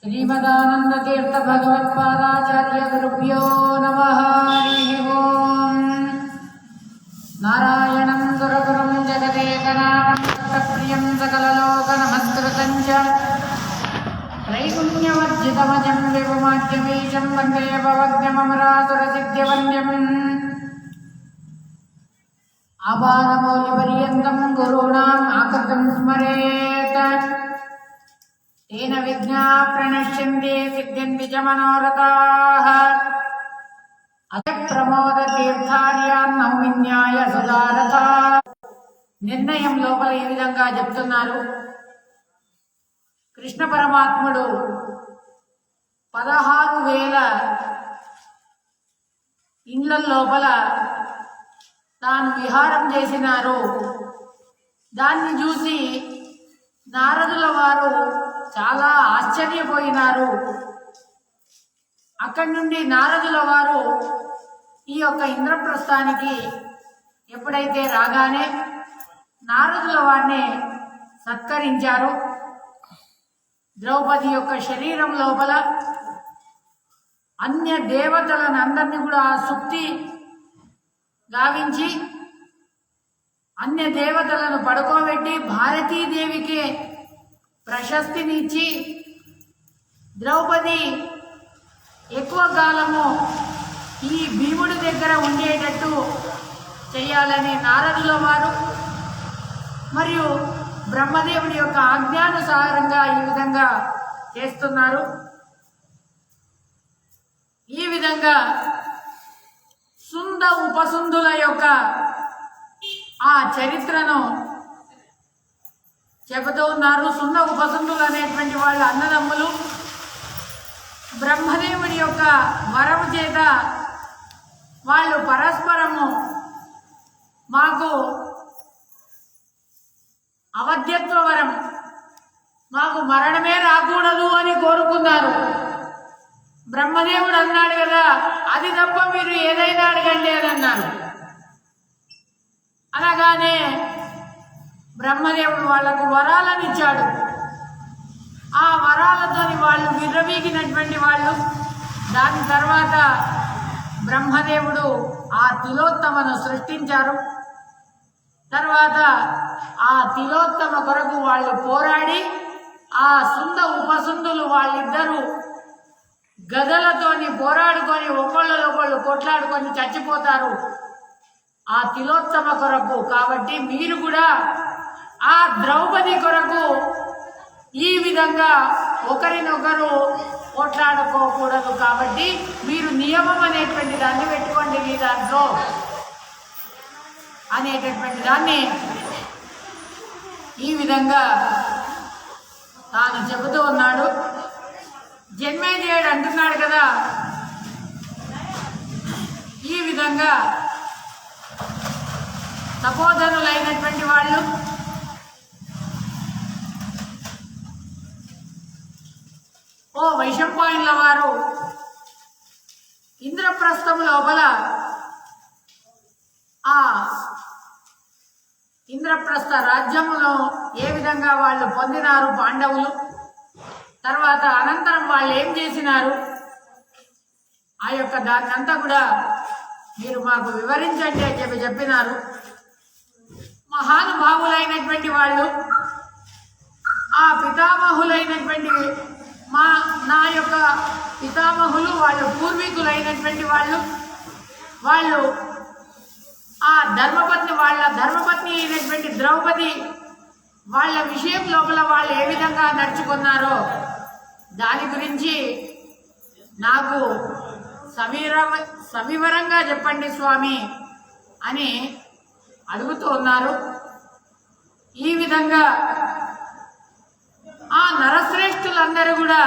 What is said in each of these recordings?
श्रीमदानंदतीर्थ भगवत्पादाचार्य गुरुभ्यो नमः। हरिः ओम्। नारायणं गुरुगुरुं जगदेकनाथं प्रियं सकललोकनमस्कृतं च त्रैगुण्यवर्जितमजं विभुमाद्यमीशं वन्दे भवज्ञममरासुरसिद्ध्यवन्द्यम् आपादमौलिपर्यन्तं गुरूणाम् आकृतिं स्मरेत् तेन विघ्नाः प्रणश्यन्ति सिद्ध्यन्ति च मनोरथाः। अथ प्रमोदतीर्थार्यान्नौमिन्याय సుధారథ నిర్ణయం లోపల ఈ విధంగా చెప్తున్నారు. కృష్ణ పరమాత్ముడు 16,000 ఇండ్ల లోపల తాను విహారం చేసినారు. దాన్ని చూసి నారదుల వారు చాలా ఆశ్చర్యపోయినారు. అక్కడి నుండి నారదుల వారు ఈ యొక్క ఇంద్రప్రస్థానికి ఎప్పుడైతే రాగానే నారదుల వారిని సత్కరించారు. ద్రౌపది యొక్క శరీరం లోపల అన్య దేవతలను అందరినీ కూడా సుక్తి గావించి అన్య దేవతలను పడుకోబెట్టి భారతీదేవికి ప్రశస్తినిచ్చి ద్రౌపది ఎక్కువ కాలము ఈ భీముడి దగ్గర ఉండేటట్టు చేయాలని నారదుల వారు మరియు బ్రహ్మదేవుడి యొక్క ఆజ్ఞానుసారంగా ఈ విధంగా చేస్తున్నారు. ఈ విధంగా సుంద ఉపసుందుల యొక్క ఆ చరిత్రను చెబుతూ ఉన్నారు. సుంద ఉపసుందులు అనేటువంటి వాళ్ళ అన్నదమ్ములు బ్రహ్మదేవుడి యొక్క వరము చేత వాళ్ళు పరస్పరము మాకు అవధ్యత్వ వరం, మాకు మరణమే రాకూడదు అని కోరుకున్నారు. బ్రహ్మదేవుడు అన్నాడు కదా, అది తప్ప మీరు ఏదైనా అడగండి అని అన్నారు. అనగానే బ్రహ్మదేవుడు వాళ్లకు వరాలను ఇచ్చాడు. ఆ వరాలతోని వాళ్ళు విర్రవీగినటువంటి వాళ్ళు. దాని తర్వాత బ్రహ్మదేవుడు ఆ తిలోత్తమను సృష్టించారు. తర్వాత ఆ తిలోత్తమ కొరకు వాళ్ళు పోరాడి ఆ సుంద ఉపసుందులు వాళ్ళిద్దరూ గదలతోని పోరాడుకొని ఒకళ్ళు కొట్లాడుకొని చచ్చిపోతారు ఆ తిలోత్తమ కొరకు. కాబట్టి మీరు కూడా ఆ ద్రౌపది కొరకు ఈ విధంగా ఒకరినొకరు పోట్లాడుకోకూడదు. కాబట్టి మీరు నియమం అనేటువంటి దాన్ని పెట్టుకోండి మీ దాంట్లో అనేటటువంటి దాన్ని ఈ విధంగా తాను చెబుతూ ఉన్నాడు. జన్మేజయుడు అంటున్నాడు కదా, ఈ విధంగా తపోధనులైనటువంటి వాళ్ళు ఓ వైశంపాయనుల వారు ఇంద్రప్రస్థం లోపల ఆ ఇంద్రప్రస్థ రాజ్యమును ఏ విధంగా వాళ్ళు పొందినారు పాండవులు, తర్వాత అనంతరం వాళ్ళు ఏం చేసినారు, ఆ యొక్క దాన్నంతా కూడా మీరు మాకు వివరించండి అని చెప్పినారు. మహానుభావులైనటువంటి వాళ్ళు, ఆ పితామహులైనటువంటి నా యొక్క పితామహులు, వాళ్ళు పూర్వీకులైనటువంటి వాళ్ళు ఆ ధర్మపత్ని అయినటువంటి ద్రౌపది వాళ్ళ విషయం లోపల వాళ్ళు ఏ విధంగా నడుచుకున్నారో దాని గురించి నాకు సవివరంగా చెప్పండి స్వామి అని అడుగుతూ ఉన్నారు. ఈ విధంగా ఆ నరశ్రేష్ఠులందరూ కూడా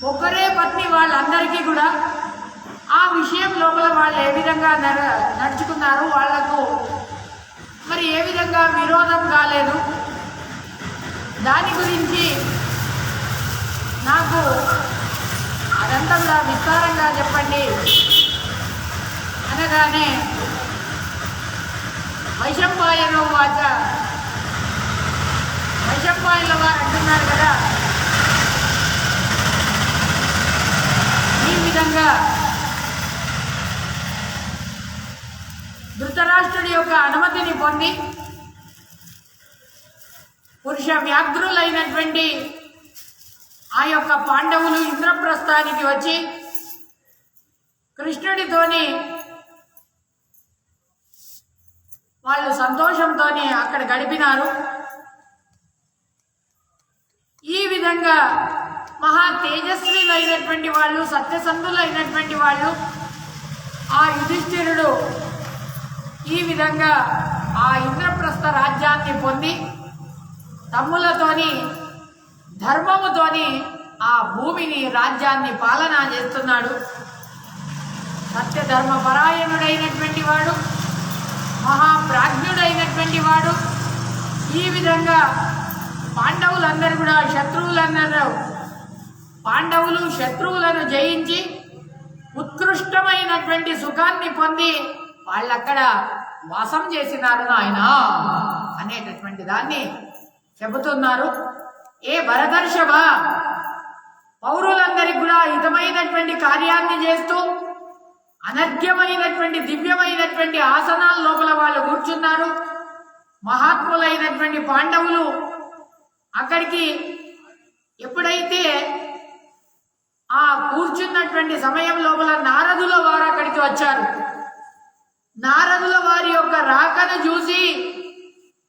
ఒకరే పత్ని వాళ్ళందరికీ కూడా ఆ విషయం లోపల వాళ్ళు ఏ విధంగా నడుచుకున్నారు, వాళ్లకు మరి ఏ విధంగా విరోధం కాలేదు, దాని గురించి నాకు అదంతా కూడా విస్తారంగా చెప్పండి అనగానే వైశంపాయనో వాచ వైశంపాయనుల వారు అంటున్నారు కదా, ఈ విధంగా ధృతరాష్ట్రుడి యొక్క అనుమతిని పొంది పురుష వ్యాఘ్రులైనటువంటి ఆ యొక్క పాండవులు ఇంద్రప్రస్థానికి వచ్చి కృష్ణుడితోని వాళ్ళు సంతోషంతో అక్కడ గడిపినారు. ఈ విధంగా మహా తేజస్విలైనటువంటి వాళ్ళు, సత్యసంధులైనటువంటి వాళ్ళు ఆ యుధిష్ఠిరుడు ఈ విధంగా ఆ ఇంద్రప్రస్థ రాజ్యాన్ని పొంది తమ్ములతోని ధర్మముతోని ఆ భూమిని రాజ్యాన్ని పాలన చేస్తున్నాడు. సత్యధర్మ పరాయణుడైనటువంటి వాడు, మహాప్రాజ్ఞుడైనటువంటి వాడు. ఈ విధంగా పాండవులందరూ కూడా పాండవులు శత్రువులను జయించి ఉత్కృష్టమైనటువంటి సుఖాన్ని పొంది వాళ్ళక్కడ వాసం చేసినారు ఆయన అనేటటువంటి దాన్ని చెబుతున్నారు. ఏ భరతర్షభ, పౌరులందరికీ కూడా హితమైనటువంటి కార్యాన్ని చేస్తూ అనర్ఘ్యమైనటువంటి దివ్యమైనటువంటి ఆసనాల లోపల వాళ్ళు కూర్చున్నారు. మహాత్ములైనటువంటి పాండవులు అక్కడికి ఎప్పుడైతే ఆ కూర్చున్నటువంటి సమయం లోపల నారదుల వారు అక్కడికి వచ్చారు. నారదుల వారి యొక్క రాకను చూసి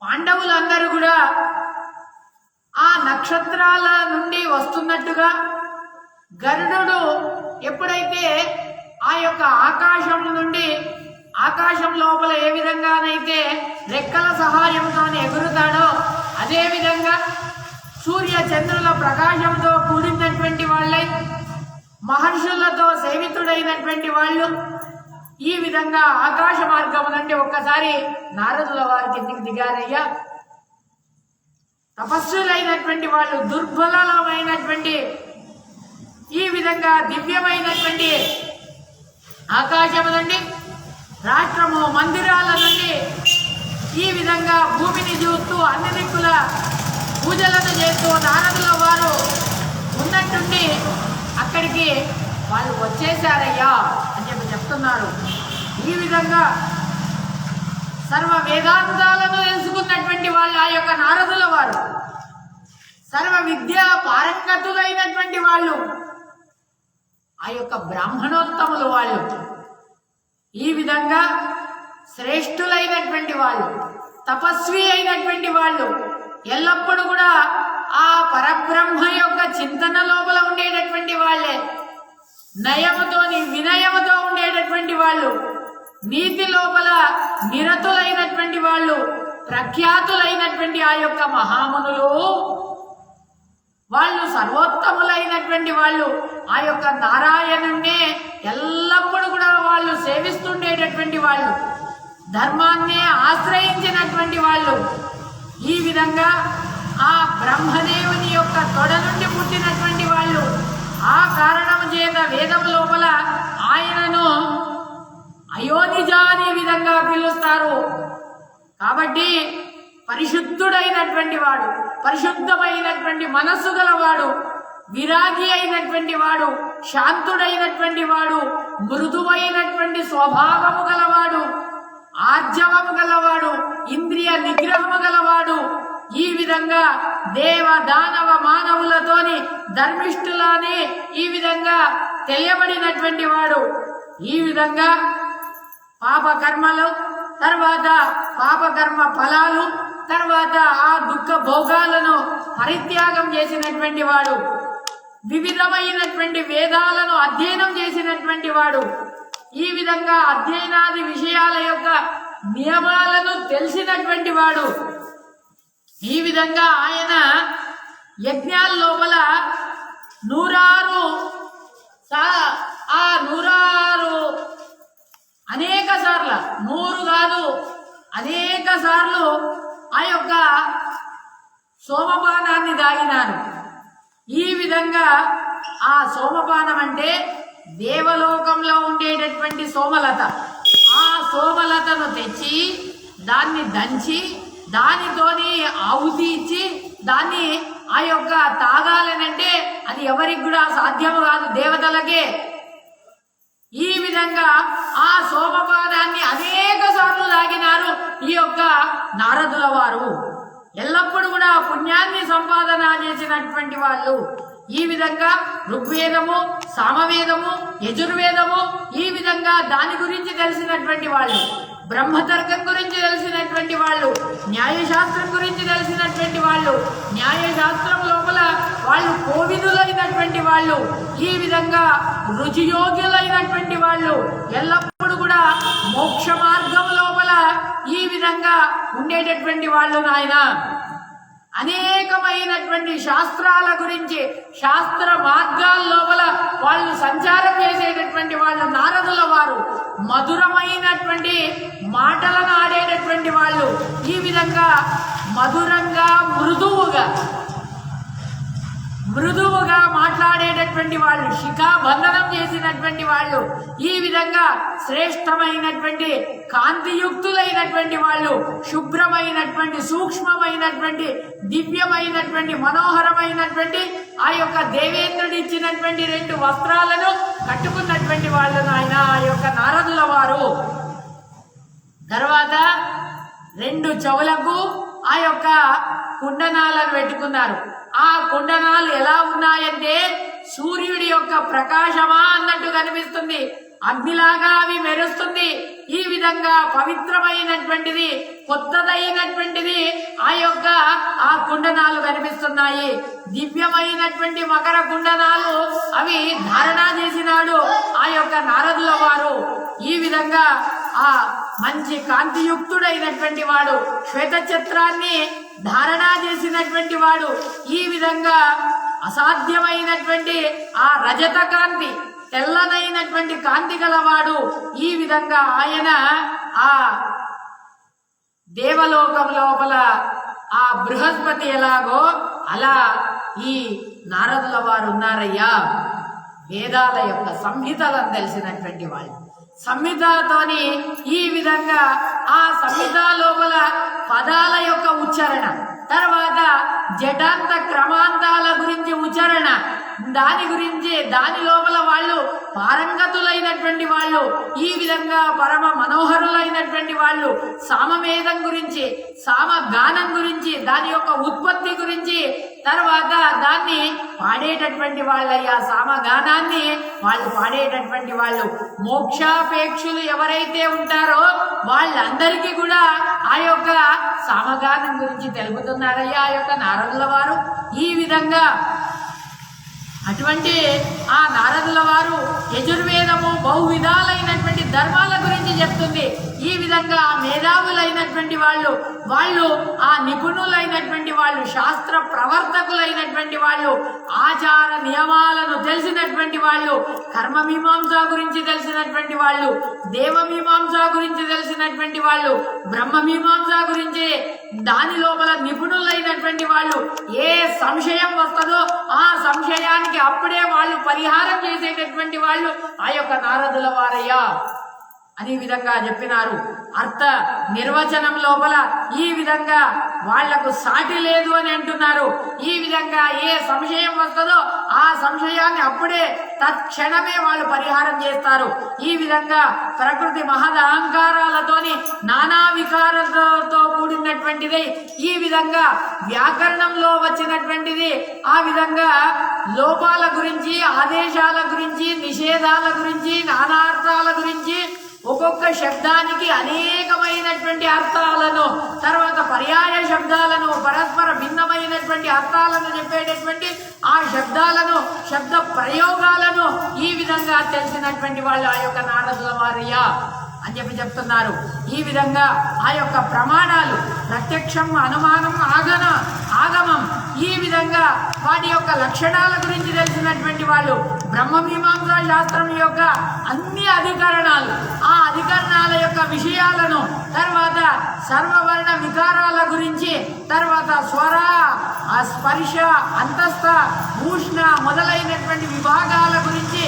పాండవులందరూ కూడా ఆ నక్షత్రాల నుండి వస్తున్నట్టుగా గరుడు ఎప్పుడైతే ఆ యొక్క ఆకాశం నుండి ఆకాశం లోపల ఏ విధంగానైతే రెక్కల సహాయంతో ఎగురుతాడో అదే విధంగా సూర్య చంద్రుల ప్రకాశంతో కూడినటువంటి వాళ్ళై మహర్షులతో సేవితుడైనటువంటి వాళ్ళు ఈ విధంగా ఆకాశ మార్గం నుండి ఒక్కసారి నారదుల వారి కిందికి దిగారయ్యా. తపస్సులైనటువంటి వాళ్ళు, దుర్బలమైనటువంటి ఈ విధంగా దివ్యమైనటువంటి ఆకాశం నుండి, రాష్ట్రము మందిరాల నుండి ఈ విధంగా భూమిని చూస్తూ అన్ని దిక్కుల పూజలను చేస్తూ నారదుల వారు ఉన్నట్టుండి అక్కడికి వాళ్ళు వచ్చేశారయ్యా అని చెప్తున్నారు. ఈ విధంగా సర్వ వేదాంతాలను తెలుసుకున్నటువంటి వాళ్ళు ఆ యొక్క నారదుల వారు, సర్వ విద్యా పారంగతులైనటువంటి వాళ్ళు ఆ యొక్క బ్రాహ్మణోత్తములు వాళ్ళు, ఈ విధంగా శ్రేష్ఠులైనటువంటి వాళ్ళు, తపస్వి అయినటువంటి వాళ్ళు, ఎల్లప్పుడూ కూడా ఆ పరబ్రహ్మ యొక్క చింతన లోపల ఉండేటటువంటి వాళ్ళే, నయముతోని వినయముతో ఉండేటటువంటి వాళ్ళు, నీతి లోపల నిరతులైనటువంటి వాళ్ళు, ప్రఖ్యాతులైనటువంటి ఆ యొక్క మహామునులు వాళ్ళు, సర్వోత్తములైనటువంటి వాళ్ళు ఆ యొక్క నారాయణుణ్ణే ఎల్లప్పుడూ కూడా వాళ్ళు సేవిస్తుండేటటువంటి వాళ్ళు, ధర్మాన్నే ఆశ్రయించినటువంటి వాళ్ళు. ఈ విధంగా ఆ బ్రహ్మదేవుని యొక్క తొడ నుండి పుట్టినటువంటి వాళ్ళు. ఆ కారణం చేత వేదం లోపల ఆయనను అయోనిజ అనే విధంగా పిలుస్తారు. కాబట్టి పరిశుద్ధుడైనటువంటి వాడు, పరిశుద్ధమైనటువంటి మనస్సు గలవాడు, విరాగి అయినటువంటి వాడు, శాంతుడైనటువంటి వాడు, మృదువైనటువంటి స్వభావము గలవాడు, ఆర్జవము గలవాడు, ఇంద్రియ నిగ్రహము గలవాడు. ఈ విధంగా దేవ దానవ మానవులతోని ధర్మిష్ఠులని ఈ విధంగా తెలియబడినటువంటి వాడు. ఈ విధంగా పాపకర్మలు, తర్వాత పాపకర్మ ఫలాలు, తర్వాత ఆ దుఃఖ భోగాలను పరిత్యాగం చేసినటువంటి వాడు, వివిధమైనటువంటి వేదాలను అధ్యయనం చేసినటువంటి వాడు. ఈ విధంగా అధ్యయనాది విషయాల యొక్క నియమాలను తెలిసినటువంటి వాడు. ఈ విధంగా ఆయన యజ్ఞాల లోపల 106 అనేక సార్లు, 100 కాదు అనేక సార్లు ఆ యొక్క సోమపానాన్ని దాగినారు. ఈ విధంగా ఆ సోమపానం అంటే దేవలోకంలో ఉండేటటువంటి సోమలత. ఆ సోమలతను తెచ్చి దాన్ని దంచి దానితోని ఆహుతి ఇచ్చి దాన్ని ఆ యొక్క తాగాలనంటే అది ఎవరికి కూడా సాధ్యము కాదు, దేవతలకే. ఈ విధంగా ఆ సోమపానాన్ని అనేక సార్లు తాగినారు ఈ యొక్క నారదుల వారు. ఎల్లప్పుడూ కూడా పుణ్యాన్ని సంపాదన చేసినటువంటి వాళ్ళు. ఈ విధంగా ఋగ్వేదము, సామవేదము, యజుర్వేదము ఈ విధంగా దాని గురించి తెలిసినటువంటి వాళ్ళు, బ్రహ్మతర్కం గురించి తెలిసినటువంటి వాళ్ళు, న్యాయశాస్త్రం గురించి తెలిసినటువంటి వాళ్ళు, న్యాయశాస్త్రం లోపల వాళ్ళు కోవిదులైనటువంటి వాళ్ళు, ఈ విధంగా రుచియోగ్యులైనటువంటి వాళ్ళు, ఎల్లప్పుడూ కూడా మోక్ష మార్గం లోపల ఈ విధంగా ఉండేటటువంటి వాళ్ళు. నాయన అనేకమైనటువంటి శాస్త్రాల గురించి, శాస్త్ర మార్గాల లోపల వాళ్ళు సంచారం చేసేటటువంటి వాళ్ళు నారదుల వారు. మధురమైనటువంటి మాటలను ఆడేటటువంటి వాళ్ళు. ఈ విధంగా మధురంగా మృదువుగా మాట్లాడేటటువంటి వాళ్ళు, శిఖాబంధనం చేసినటువంటి వాళ్ళు. ఈ విధంగా శ్రేష్టమైనటువంటి కాంతియుక్తులైనటువంటి వాళ్ళు, శుభ్రమైనటువంటి సూక్ష్మమైనటువంటి దివ్యమైనటువంటి మనోహరమైనటువంటి ఆ యొక్క దేవేంద్రుడు ఇచ్చినటువంటి 2 వస్త్రాలను కట్టుకున్నటువంటి వాళ్ళు నాయన ఆ యొక్క నారదుల వారు. తర్వాత 2 చెవులకు ఆ యొక్క కుండనాలను పెట్టుకున్నారు. ఆ కుండనాలు ఎలా ఉన్నాయంటే సూర్యుడి యొక్క ప్రకాశమా అన్నట్టు కనిపిస్తుంది, అగ్నిలాగా అవి మెరుస్తుంది. ఈ విధంగా పవిత్రమైనటువంటిది, కొత్తదైనటువంటిది ఆ కుండనాలు కనిపిస్తున్నాయి. దివ్యమైనటువంటి మకర కుండనాలు అవి ధారణ చేసినాడు ఆ యొక్క నారదుల వారు. ఈ విధంగా ఆ మంచి కాంతియుక్తుడైనటువంటి వాడు, శ్వేతఛత్రాన్ని ధారణ చేసినటువంటి వాడు. ఈ విధంగా అసాధ్యమైనటువంటి ఆ రజత కాంతి, తెల్లనైనటువంటి కాంతి గలవాడు. ఈ విధంగా ఆయన ఆ దేవలోకం లోపల ఆ బృహస్పతి ఎలాగో అలా ఈ నారదుల వారు ఉన్నారయ్యా. వేదాల యొక్క సంహితలను తెలిసినటువంటి వాళ్ళు, సంహితతోని ఈ విధంగా ఆ సంహిత లోపల పదాల యొక్క ఉచ్చారణ, తర్వాత జటాంత క్రమాంతాల గురించి ఉచ్చారణ, దాని గురించి దాని లోపల వాళ్ళు పారంగతులైనటువంటి వాళ్ళు. ఈ విధంగా పరమ మనోహరులైనటువంటి వాళ్ళు. సామవేదం గురించి, సామగానం గురించి, దాని యొక్క ఉత్పత్తి గురించి, తర్వాత దాన్ని పాడేటటువంటి వాళ్ళయ్యా. సామగానాన్ని వాళ్ళు పాడేటటువంటి వాళ్ళు. మోక్షాపేక్షులు ఎవరైతే ఉంటారో వాళ్ళందరికీ కూడా ఆ యొక్క సామగానం గురించి తెలుపుతున్నారయ్యా ఆ యొక్క నారదుల వారు. ఈ విధంగా అటువంటి ఆ నారదుల వారు యజుర్వేదము బహువిధాలైనటువంటి ధర్మాల గురించి చెప్తుంది. ఈ విధంగా మేధావులైనటువంటి వాళ్ళు ఆ నిపుణులైనటువంటి వాళ్ళు, శాస్త్ర ప్రవర్తకులైనటువంటి వాళ్ళు, ఆచార నియమాలను తెలిసినటువంటి వాళ్ళు, కర్మమీమాంస గురించి తెలిసినటువంటి వాళ్ళు, దేవమీమాంస గురించి తెలిసినటువంటి వాళ్ళు, బ్రహ్మమీమాంస గురించి దాని లోపల నిపుణులైనటువంటి వాళ్ళు. ఏ సంశయం వస్తుందో ఆ సంశయానికి అప్పుడే వాళ్ళు పరిహారం చేసేటటువంటి వాళ్ళు ఆ యొక్క నారదుల వారయ్యా అని విధంగా చెప్పినారు. అర్థ నిర్వచనం లోపల ఈ విధంగా వాళ్లకు సాటి లేదు అని అంటున్నారు. ఈ విధంగా ఏ సంశయం వస్తుందో ఆ సంశయాన్ని అప్పుడే తత్క్షణమే వాళ్ళు పరిహారం చేస్తారు. ఈ విధంగా ప్రకృతి మహద్ అహంకారాలతోని నానా వికారాలతో కూడినటువంటిది. ఈ విధంగా వ్యాకరణంలో వచ్చినటువంటిది. ఆ విధంగా లోపాల గురించి, ఆదేశాల గురించి, నిషేధాల గురించి, నానార్థాల గురించి, ఒక్కొక్క శబ్దానికి అనేకమైనటువంటి అర్థాలను, తర్వాత పర్యాయ శబ్దాలను, పరస్పర భిన్నమైనటువంటి అర్థాలను చెప్పేటటువంటి ఆ శబ్దాలను, శబ్ద ప్రయోగాలను ఈ విధంగా తెలిసినటువంటి వాళ్ళు ఆ యొక్క నారదుల వారయ్యా అని చెప్తున్నారు. ఈ విధంగా ఆ యొక్క ప్రమాణాలు ప్రత్యక్షం, అనుమానం, ఆగమం ఈ విధంగా వాటి యొక్క లక్షణాల గురించి తెలిసినటువంటి వాళ్ళు. బ్రహ్మమీమాంసా శాస్త్రం యొక్క అన్ని అధికరణాలు, ఆ అధికరణాల యొక్క విషయాలను, తర్వాత సర్వవర్ణ వికారాల గురించి, తర్వాత స్వర, స్పర్శ, అంతస్థ, ఉష్ణ మొదలైనటువంటి విభాగాల గురించి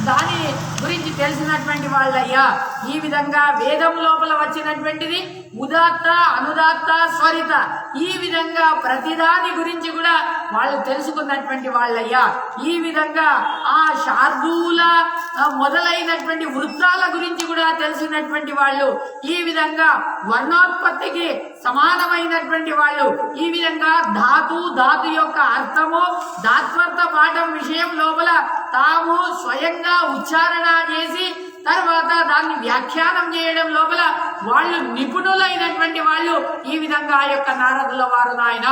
దాని గురించి తెలిసినటువంటి వాళ్ళయ్యా. ఈ విధంగా వేదం లోపల వచ్చినటువంటిది, ఉదాత్త అనుదాత్త స్వరిత ఈ విధంగా ప్రతిదాని గురించి కూడా వాళ్ళు తెలుసుకున్నటువంటి వాళ్ళయ్యా. ఈ విధంగా ఆ శార్దూల మొదలైనటువంటి వృత్తాల గురించి కూడా తెలిసినటువంటి వాళ్ళు, ఈ విధంగా వర్ణోత్పత్తికి సమానమైనటువంటి వాళ్ళు, ఈ విధంగా ధాతు యొక్క అర్థము ధాత్వర్థ పాఠం విషయం లోపల తాము స్వయంగా ఉచ్చారణ చేసి తర్వాత దాన్ని వ్యాఖ్యానం చేయడం లోపల వాళ్ళు నిపుణులైనటువంటి వాళ్ళు. ఈ విధంగా ఆ యొక్క నారదుల వారు నాయన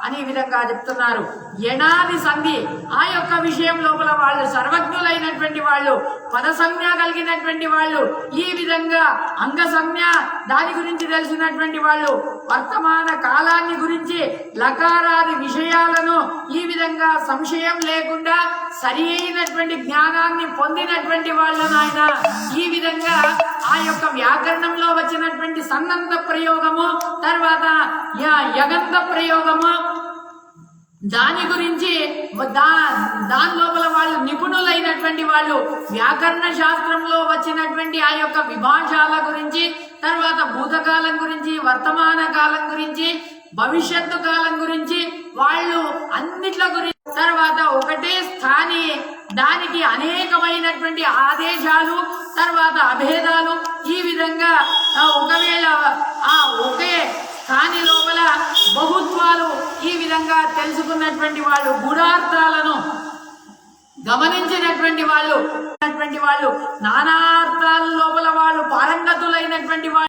అని ఈ విధంగా చెప్తున్నారు. యనాది సంధి ఆ యొక్క విషయం లోపల వాళ్ళు సర్వజ్ఞులైనటువంటి వాళ్ళు, పద సంజ్ఞ కలిగినటువంటి వాళ్ళు, ఈ విధంగా అంగ సంజ్ఞ దాని గురించి తెలిసినటువంటి వాళ్ళు, వర్తమాన కాలాన్ని గురించి లకారాది విషయాలను ఈ విధంగా సంశయం లేకుండా సరి అయినటువంటి జ్ఞానాన్ని పొందినటువంటి వాళ్ళు నాయన. ఈ విధంగా ఆ యొక్క వ్యాకరణంలో వచ్చినటువంటి సన్నంత ప్రయోగము తర్వాత యగంత ప్రయోగము దాని గురించి దాని లోపల వాళ్ళు నిపుణులైనటువంటి వాళ్ళు, వ్యాకరణ శాస్త్రంలో వచ్చినటువంటి ఆ యొక్క విభాషాల గురించి తర్వాత భూతకాలం గురించి వర్తమాన కాలం గురించి భవిష్యత్తు కాలం గురించి వాళ్ళు అన్నిట్ల గురించి తర్వాత ఒకటే స్థాని దానికి అనేకమైనటువంటి ఆదేశాలు తర్వాత అభేదాలు, ఈ విధంగా ఒకవేళ ఆ ఒకే స్థాని లోపల బహుత్వాలు ఈ విధంగా తెలుసుకున్నటువంటి వాళ్ళు, గూఢార్థాలను గమనించినటువంటి వాళ్ళు నానార్థాల లోపల వాళ్ళు పారంగతులైనటువంటి వాళ్ళు.